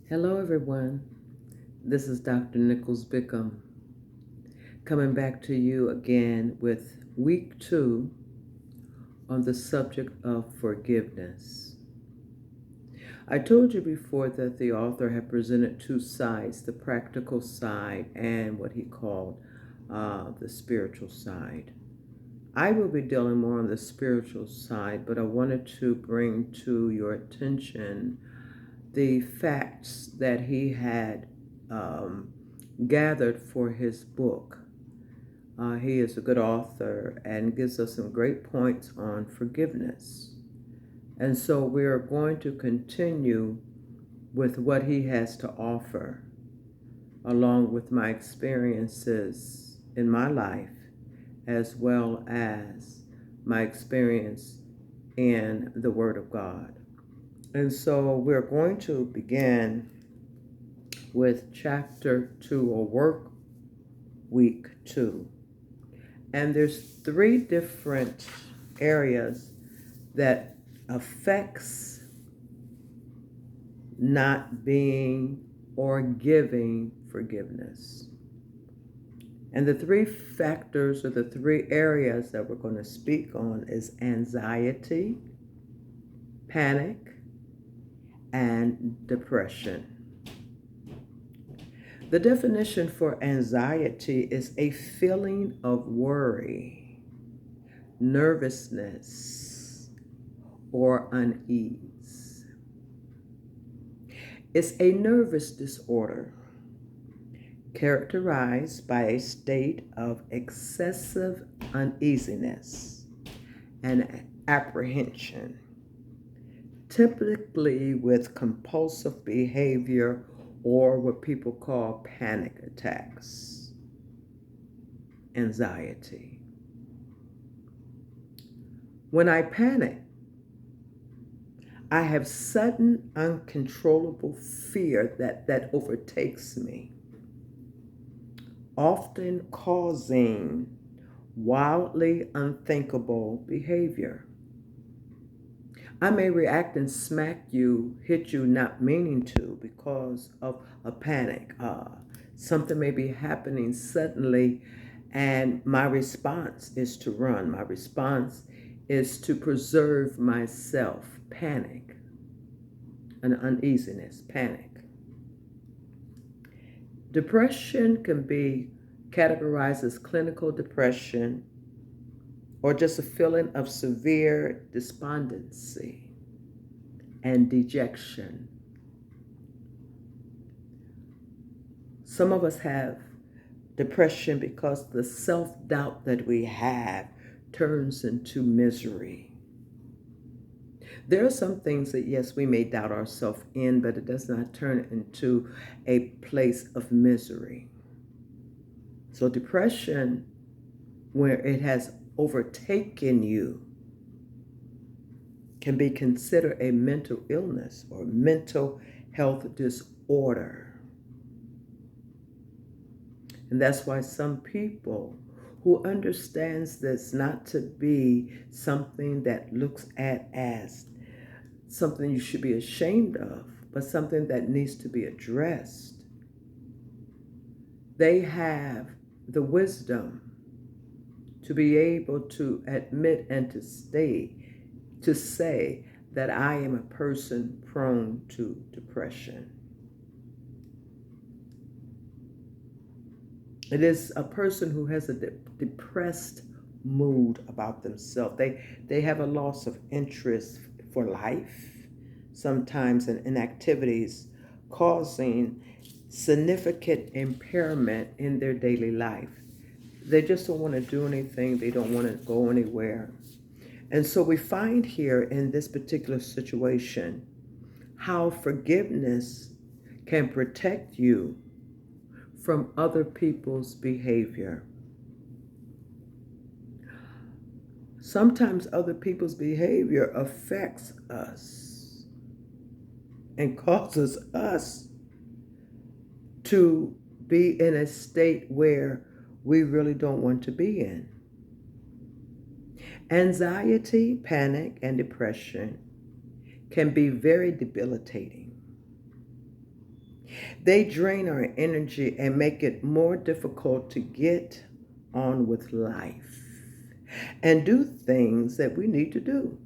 Hello, everyone. This is Dr. Nichols-Bickhem coming back to you again with week 2 on the subject of forgiveness. I told you before that the author had presented two sides, the practical side and what he called the spiritual side. I will be dealing more on the spiritual side, but I wanted to bring to your attention the facts that he had gathered for his book. He is a good author and gives us some great points on forgiveness. And so we are going to continue with what he has to offer, along with my experiences in my life, as well as my experience in the Word of God. And so we're going to begin with chapter 2 or work week 2. And there's 3 different areas that affects not being or giving forgiveness. And the 3 factors or the 3 areas that we're going to speak on is anxiety, panic, and depression. The definition for anxiety is a feeling of worry, nervousness, or unease. It's a nervous disorder characterized by a state of excessive uneasiness and apprehension, typically with compulsive behavior or what people call panic attacks. Anxiety. When I panic, I have sudden, uncontrollable fear that overtakes me, often causing wildly unthinkable behavior. I may react and smack you, hit you not meaning to because of a panic. Something may be happening suddenly, and my response is to run. My response is to preserve myself. Panic, an uneasiness, panic. Depression can be categorized as clinical depression, or just a feeling of severe despondency and dejection. Some of us have depression because the self-doubt that we have turns into misery. There are some things that, yes, we may doubt ourselves in, but it does not turn into a place of misery. So depression, where it has overtaken you, can be considered a mental illness or mental health disorder. And that's why some people who understands this not to be something that looks at as something you should be ashamed of, but something that needs to be addressed, they have the wisdom to be able to admit and to say that I am a person prone to depression. It is a person who has a depressed mood about themselves. They have a loss of interest for life, sometimes in activities, causing significant impairment in their daily life. They just don't want to do anything. They don't want to go anywhere. And so we find here in this particular situation how forgiveness can protect you from other people's behavior. Sometimes other people's behavior affects us and causes us to be in a state where we really don't want to be in. Anxiety, panic, and depression can be very debilitating. They drain our energy and make it more difficult to get on with life and do things that we need to do.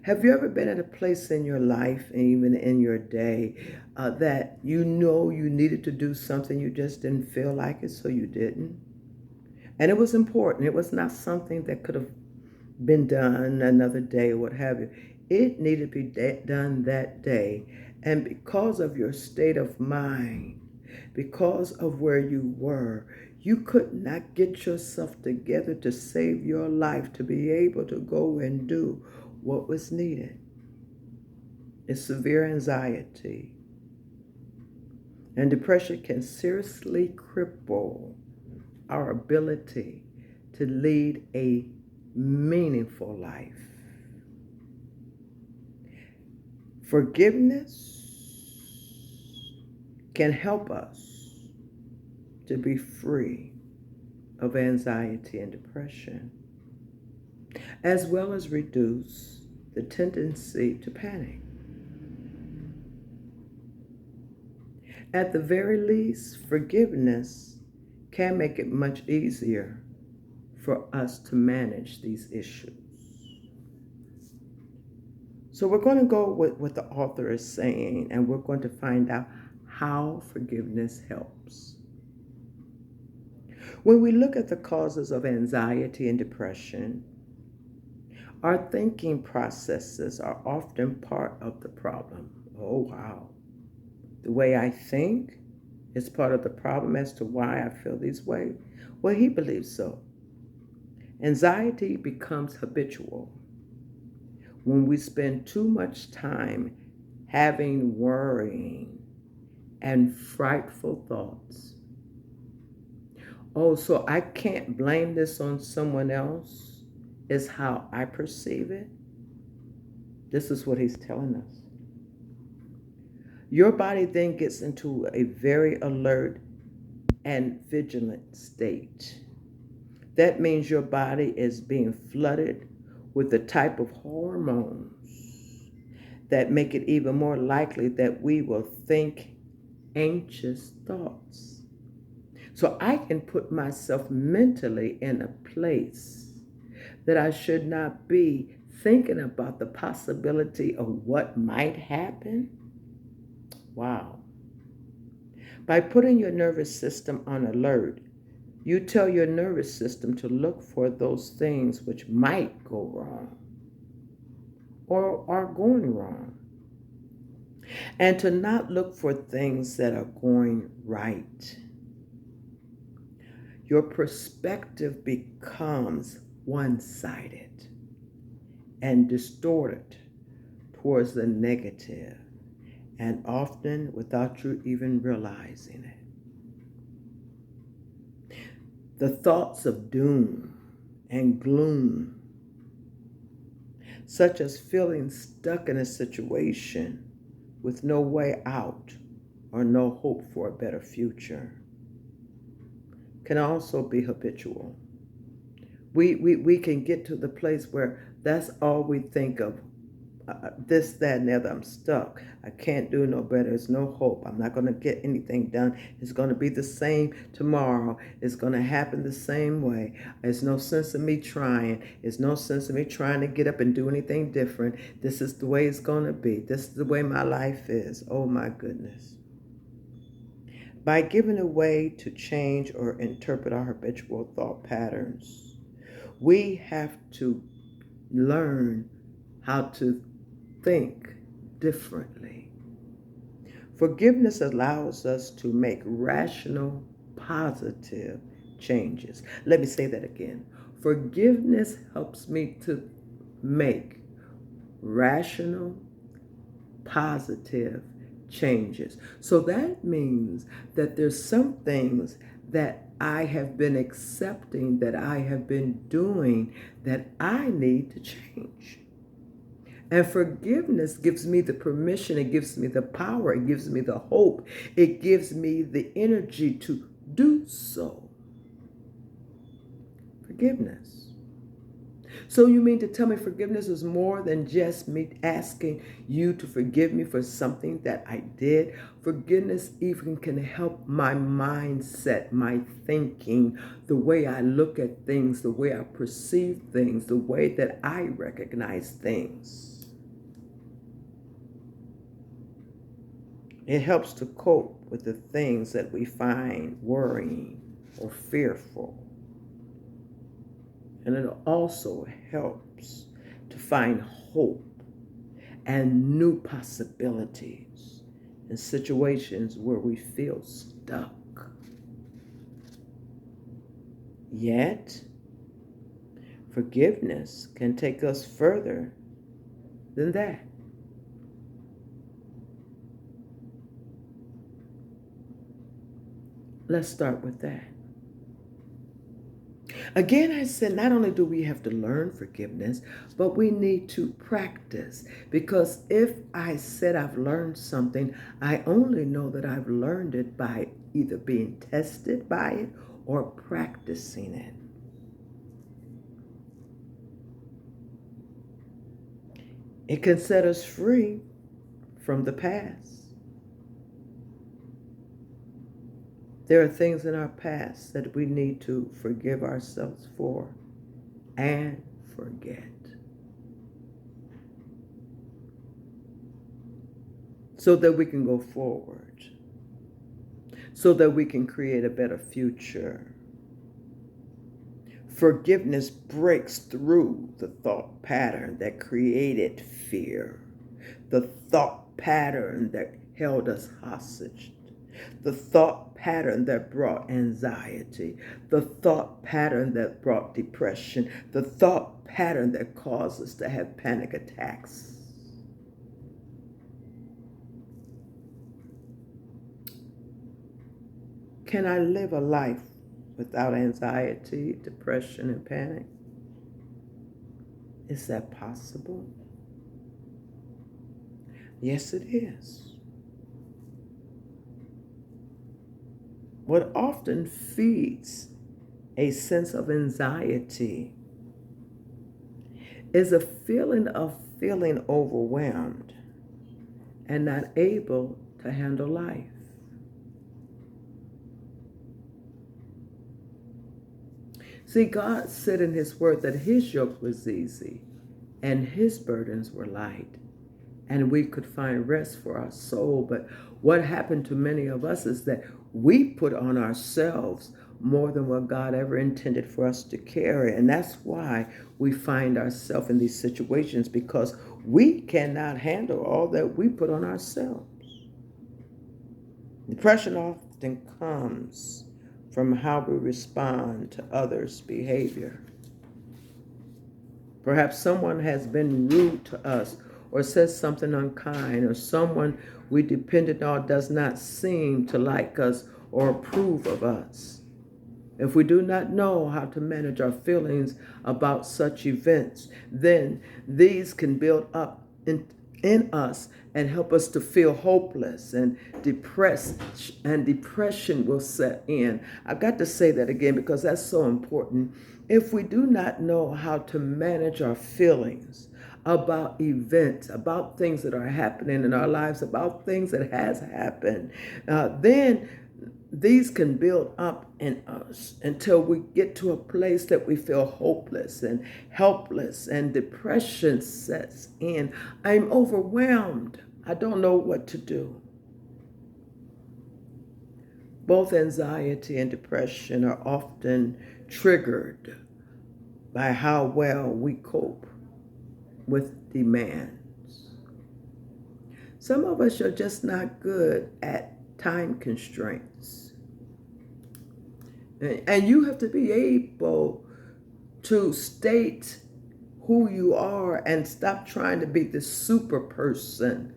Have you ever been at a place in your life, and even in your day, that you know you needed to do something, you just didn't feel like it, so you didn't? And it was important. It was not something that could have been done another day or what have you. It needed to be done that day. And because of your state of mind, because of where you were, you could not get yourself together to save your life, to be able to go and do what was needed. It's severe anxiety. And depression can seriously cripple our ability to lead a meaningful life. Forgiveness can help us to be free of anxiety and depression, as well as reduce the tendency to panic. At the very least, forgiveness can make it much easier for us to manage these issues. So we're going to go with what the author is saying, and we're going to find out how forgiveness helps. When we look at the causes of anxiety and depression, our thinking processes are often part of the problem. Oh, wow. The way I think is part of the problem as to why I feel this way. Well, he believes so. Anxiety becomes habitual when we spend too much time having worrying and frightful thoughts. Oh, so I can't blame this on someone else, is how I perceive it. This is what he's telling us. Your body then gets into a very alert and vigilant state. That means your body is being flooded with the type of hormones that make it even more likely that we will think anxious thoughts. So I can put myself mentally in a place that I should not be, thinking about the possibility of what might happen. Wow. By putting your nervous system on alert, you tell your nervous system to look for those things which might go wrong or are going wrong, and to not look for things that are going right. Your perspective becomes one-sided and distorted towards the negative, and often without you even realizing it. The thoughts of doom and gloom, such as feeling stuck in a situation with no way out or no hope for a better future, can also be habitual. We can get to the place where that's all we think of. This, that, and the other. I'm stuck. I can't do no better. There's no hope. I'm not going to get anything done. It's going to be the same tomorrow. It's going to happen the same way. There's no sense in me trying. There's no sense in me trying to get up and do anything different. This is the way it's going to be. This is the way my life is. Oh my goodness. By giving a way to change or interpret our habitual thought patterns, we have to learn how to think differently. Forgiveness allows us to make rational, positive changes. Let me say that again. Forgiveness helps me to make rational, positive changes. So that means that there's some things that I have been accepting, that I have been doing, that I need to change. And forgiveness gives me the permission, it gives me the power, it gives me the hope, it gives me the energy to do so. Forgiveness. So you mean to tell me forgiveness is more than just me asking you to forgive me for something that I did? Forgiveness even can help my mindset, my thinking, the way I look at things, the way I perceive things, the way that I recognize things. It helps to cope with the things that we find worrying or fearful. And it also helps to find hope and new possibilities in situations where we feel stuck. Yet, forgiveness can take us further than that. Let's start with that. Again, I said not only do we have to learn forgiveness, but we need to practice. Because if I said I've learned something, I only know that I've learned it by either being tested by it or practicing it. It can set us free from the past. There are things in our past that we need to forgive ourselves for and forget, so that we can go forward, so that we can create a better future. Forgiveness breaks through the thought pattern that created fear, the thought pattern that held us hostage, the thought pattern that brought anxiety, the thought pattern that brought depression, the thought pattern that caused us to have panic attacks. Can I live a life without anxiety, depression, and panic? Is that possible? Yes, it is. What often feeds a sense of anxiety is a feeling of feeling overwhelmed and not able to handle life. See, God said in His word that His yoke was easy and His burdens were light, and we could find rest for our soul. But what happened to many of us is that we put on ourselves more than what God ever intended for us to carry. And that's why we find ourselves in these situations, because we cannot handle all that we put on ourselves. Depression often comes from how we respond to others' behavior. Perhaps someone has been rude to us or says something unkind, or someone we depended on does not seem to like us or approve of us. If we do not know how to manage our feelings about such events, then these can build up in us and help us to feel hopeless and depressed, and depression will set in. I've got to say that again because that's so important. If we do not know how to manage our feelings about events, about things that are happening in our lives, about things that has happened, then these can build up in us until we get to a place that we feel hopeless and helpless, and depression sets in. I'm overwhelmed. I don't know what to do. Both anxiety and depression are often triggered by how well we cope with demands. Some of us are just not good at time constraints. And you have to be able to state who you are and stop trying to be the super person.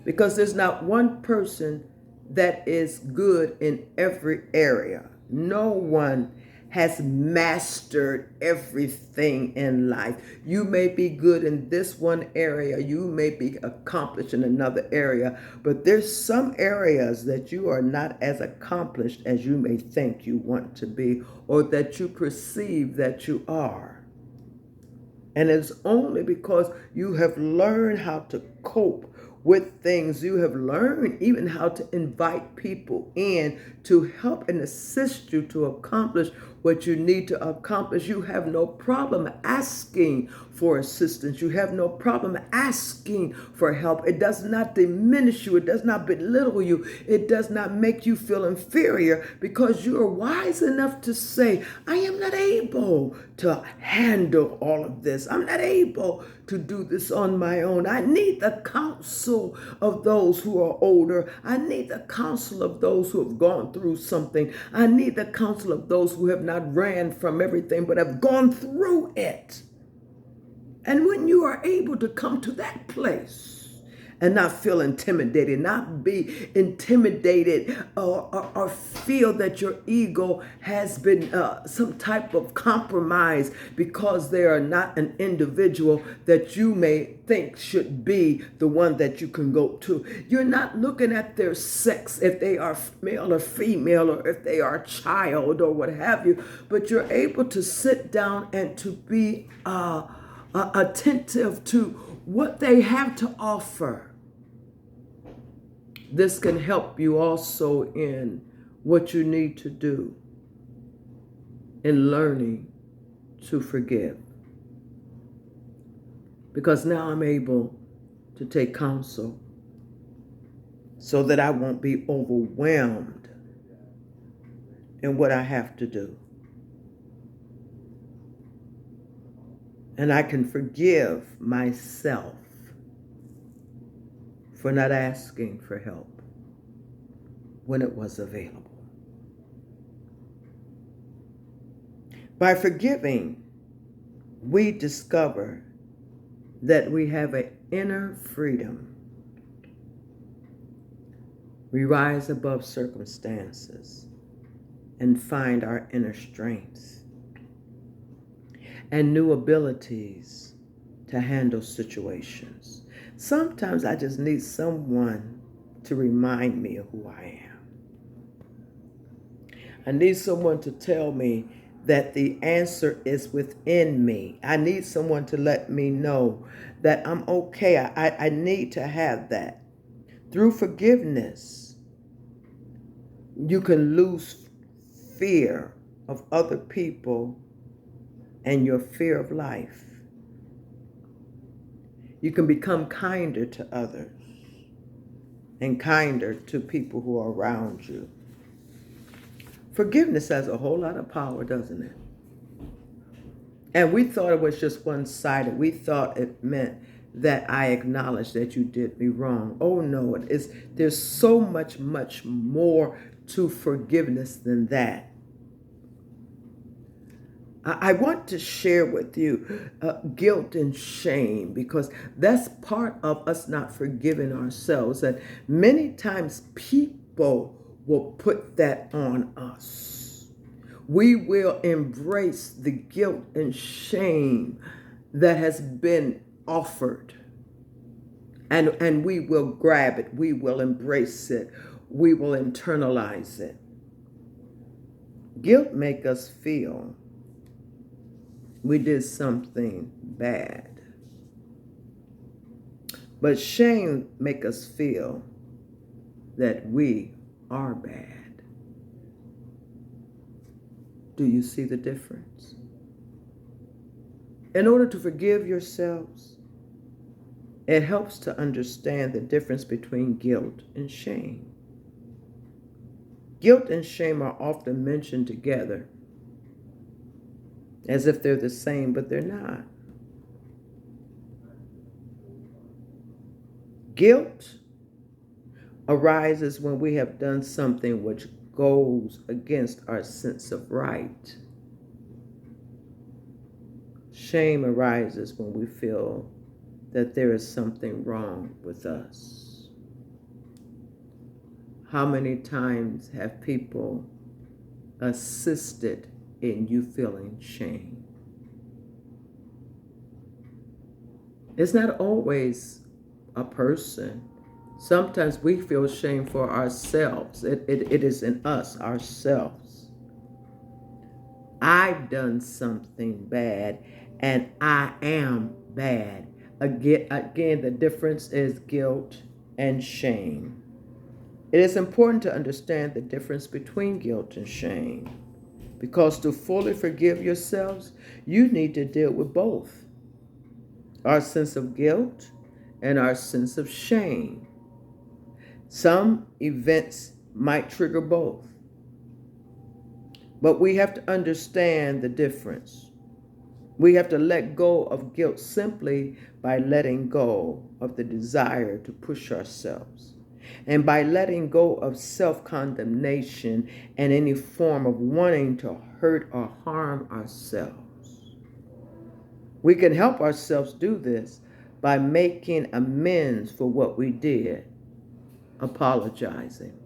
Because there's not one person that is good in every area. No one has mastered everything in life. You may be good in this one area, you may be accomplished in another area, but there's some areas that you are not as accomplished as you may think you want to be, or that you perceive that you are. And it's only because you have learned how to cope with things. You have learned even how to invite people in to help and assist you to accomplish what you need to accomplish. You have no problem asking for assistance. You have no problem asking for help. It does not diminish you. It does not belittle you. It does not make you feel inferior, because you are wise enough to say, I am not able to handle all of this. I'm not able to do this on my own. I need the counsel of those who are older. I need the counsel of those who have gone through something. I need the counsel of those who have not ran from everything but have gone through it. And when you are able to come to that place and not feel intimidated, not be intimidated or feel that your ego has been some type of compromise because they are not an individual that you may think should be the one that you can go to. You're not looking at their sex, if they are male or female, or if they are a child or what have you, but you're able to sit down and to be attentive to what they have to offer. This can help you also in what you need to do in learning to forgive. Because now I'm able to take counsel so that I won't be overwhelmed in what I have to do. And I can forgive myself for not asking for help when it was available. By forgiving, we discover that we have an inner freedom. We rise above circumstances and find our inner strength and new abilities to handle situations. Sometimes I just need someone to remind me of who I am. I need someone to tell me that the answer is within me. I need someone to let me know that I'm okay. I need to have that. Through forgiveness, you can lose fear of other people and your fear of life. You can become kinder to others and kinder to people who are around you. Forgiveness has a whole lot of power, doesn't it? And we thought it was just one-sided. We thought it meant that I acknowledge that you did me wrong. Oh no, there's so much more to forgiveness than that. I want to share with you guilt and shame, because that's part of us not forgiving ourselves. And many times people will put that on us. We will embrace the guilt and shame that has been offered. And we will grab it. We will embrace it. We will internalize it. Guilt makes us feel we did something bad. But shame makes us feel that we are bad. Do you see the difference? In order to forgive yourselves, it helps to understand the difference between guilt and shame. Guilt and shame are often mentioned together as if they're the same, but they're not. Guilt arises when we have done something which goes against our sense of right. Shame arises when we feel that there is something wrong with us. How many times have people assisted in you feeling shame? It's not always a person. Sometimes we feel shame for ourselves. It is in us, ourselves. I've done something bad, and I am bad. Again, the difference is guilt and shame. It is important to understand the difference between guilt and shame, because to fully forgive yourselves, you need to deal with both our sense of guilt and our sense of shame. Some events might trigger both, but we have to understand the difference. We have to let go of guilt simply by letting go of the desire to push ourselves, and by letting go of self-condemnation and any form of wanting to hurt or harm ourselves. We can help ourselves do this by making amends for what we did, apologizing.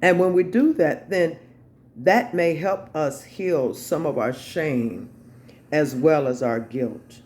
And when we do that, then that may help us heal some of our shame as well as our guilt.